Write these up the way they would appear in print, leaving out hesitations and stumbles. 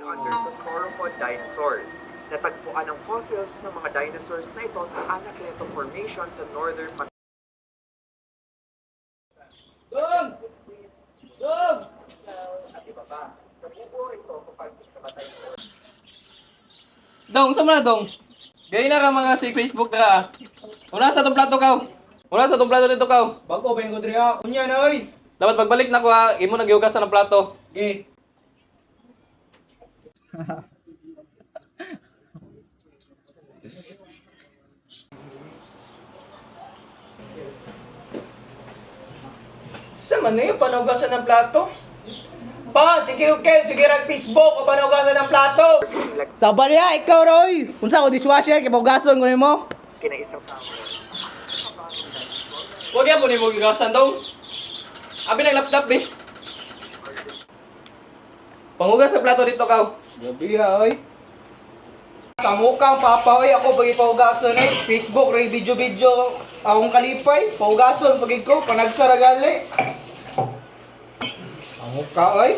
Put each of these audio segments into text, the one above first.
under sa sauropod dinosaurs. Natagpuan ang fossils ng mga dinosaurs na ito sa Anacleto Formation sa northern Dong! Dong! at iba pa. Nabubuo ito kapag namatay ito. Dong, saan mo na dong? Gaya na ka mga si Facebook na. Una sa itong plato ka. Una sa itong plato dito ka. Bago ba yung kudriya? Unya na oy! Dapat pagbalik na ko ha, imo nagyugasan ng plato. Okay. Sa man na yung panugasan ng plato? Pa, sige okay, sige rag Facebook o panugasan ng plato! Sabar ya, ikaw Roy! Unsa ko dishwasher, kay paugason ko nimo? Kinaisang tao. Huwag yan po ni mo gigasan dong. Abi naglap-lap eh. Pangugas sa plato dito ka. Gabi ha oy! Sa mukhang papa oy, ako pag ipaugasan eh. Facebook, ray video-video akong kalipay. Paugason pag ko, panagsaragali. Ang mukha oy!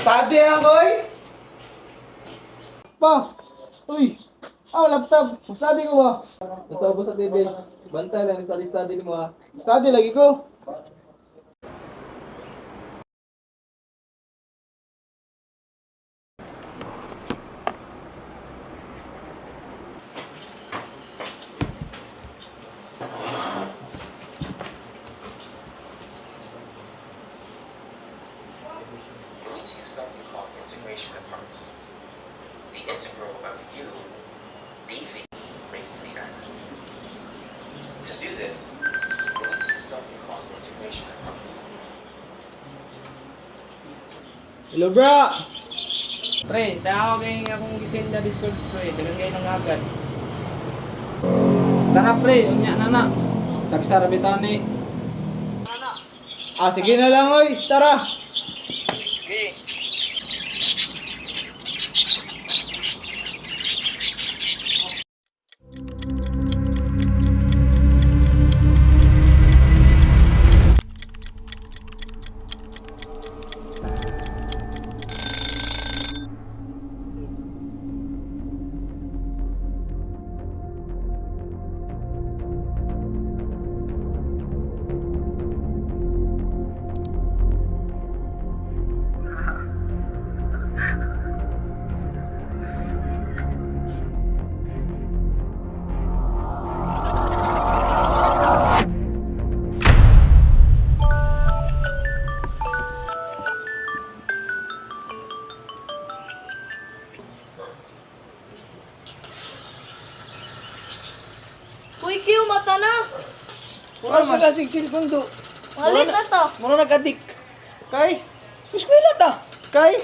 Study ako oy! Pa! Uy! Laptop! Study ko ba? Basta sa TV. Bantay lang sa lista din mo ha. Study lagi ko. We need to use something called integration of parts. The integral of u dv raised to the x. To do this, we need to use something called integration of parts. Hello bro! Pre, tao kayo akong gisend na Discord pre. Dagan kayo ng agad. Tara pre, unya na na. Tagsara bitaw ni. Sige na lang oy, tara! Uy, Q, mata na! Ano sa kasing cellphone do? Malit na to! Muna nag-addict. Kay? Eskwela ta. Kay?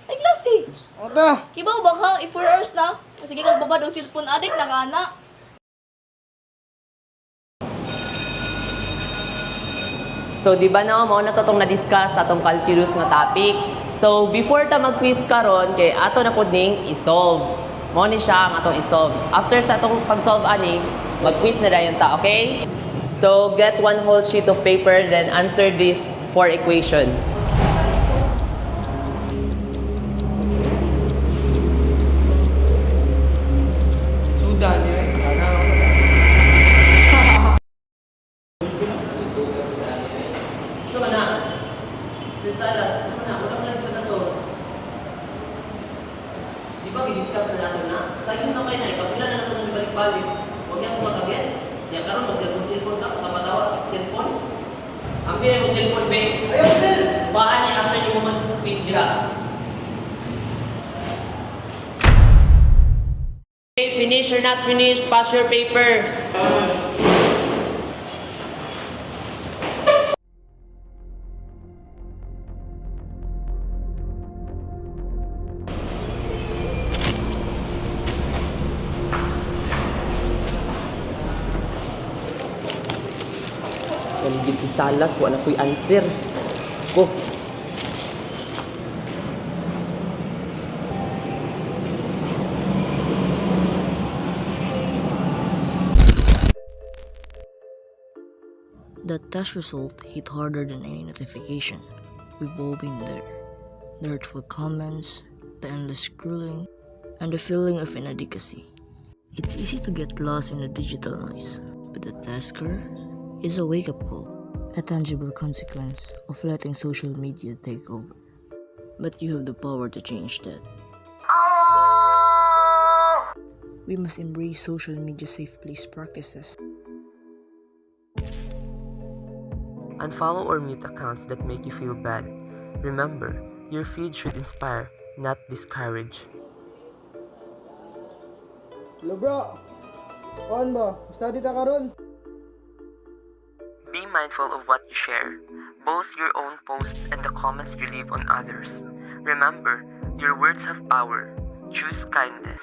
Ay, klase! Ota! Kibaw ba ka? I 4 hours na? Sige, kag babad og cellphone addict na ka na. So, di ba na mo na to tong na-discuss sa atong calculus nga topic. So, before ta mag-quiz karon kay ato na pud ning i-solve. Mo ni siya ang atong i-solve. After sa atong pag-solve ani, mag-quiz na dayon ta, okay? So, get one whole sheet of paper then answer this 4 equation. Sudan eh. So, na. Salas, so na, wala lang kita solve. Di ba, i-discuss na natin na? Sa yun na kayo na, ikaw, pila na natin ng balik-balik. Huwag niya kung mag-agets. Diyan karoon, mag-cellphone ka, pagkapatawa, cellphone. Ang pinay mo cellphone, be. Ayaw sir! Baan niya after di mo mag-quiz diha. Okay, finish or not finish, pass your paper. Nagigit si Salas, wala ko'y answer. Ko. The test result hit harder than any notification. We've all been there. the hurtful comments, the endless scrolling, and the feeling of inadequacy. It's easy to get lost in the digital noise, but the tasker is a wake-up call, a tangible consequence of letting social media take over. But you have the power to change that. We must embrace social media safe place practices. Unfollow or mute accounts that make you feel bad. Remember, your feed should inspire, not discourage. Hello bro. On ba? Study ta karon. Be mindful of what you share, both your own post and the comments you leave on others. Remember, your words have power. Choose kindness.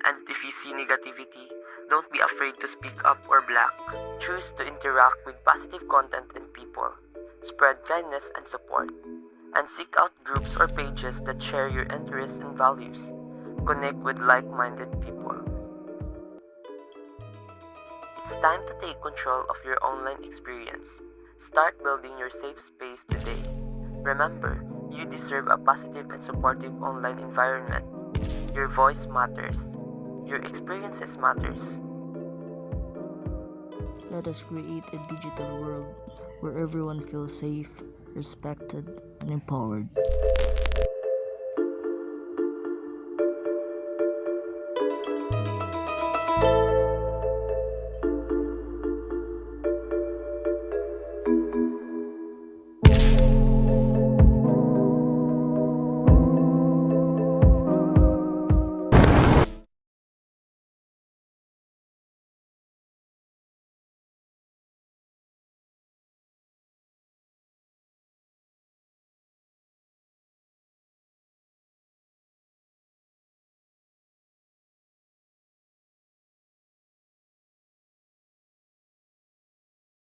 And if you see negativity, don't be afraid to speak up or block. Choose to interact with positive content and people. Spread kindness and support. And seek out groups or pages that share your interests and values. Connect with like-minded people. It's time to take control of your online experience. Start building your safe space today. Remember, you deserve a positive and supportive online environment. Your voice matters. Your experiences matters. Let us create a digital world where everyone feels safe, respected, and empowered.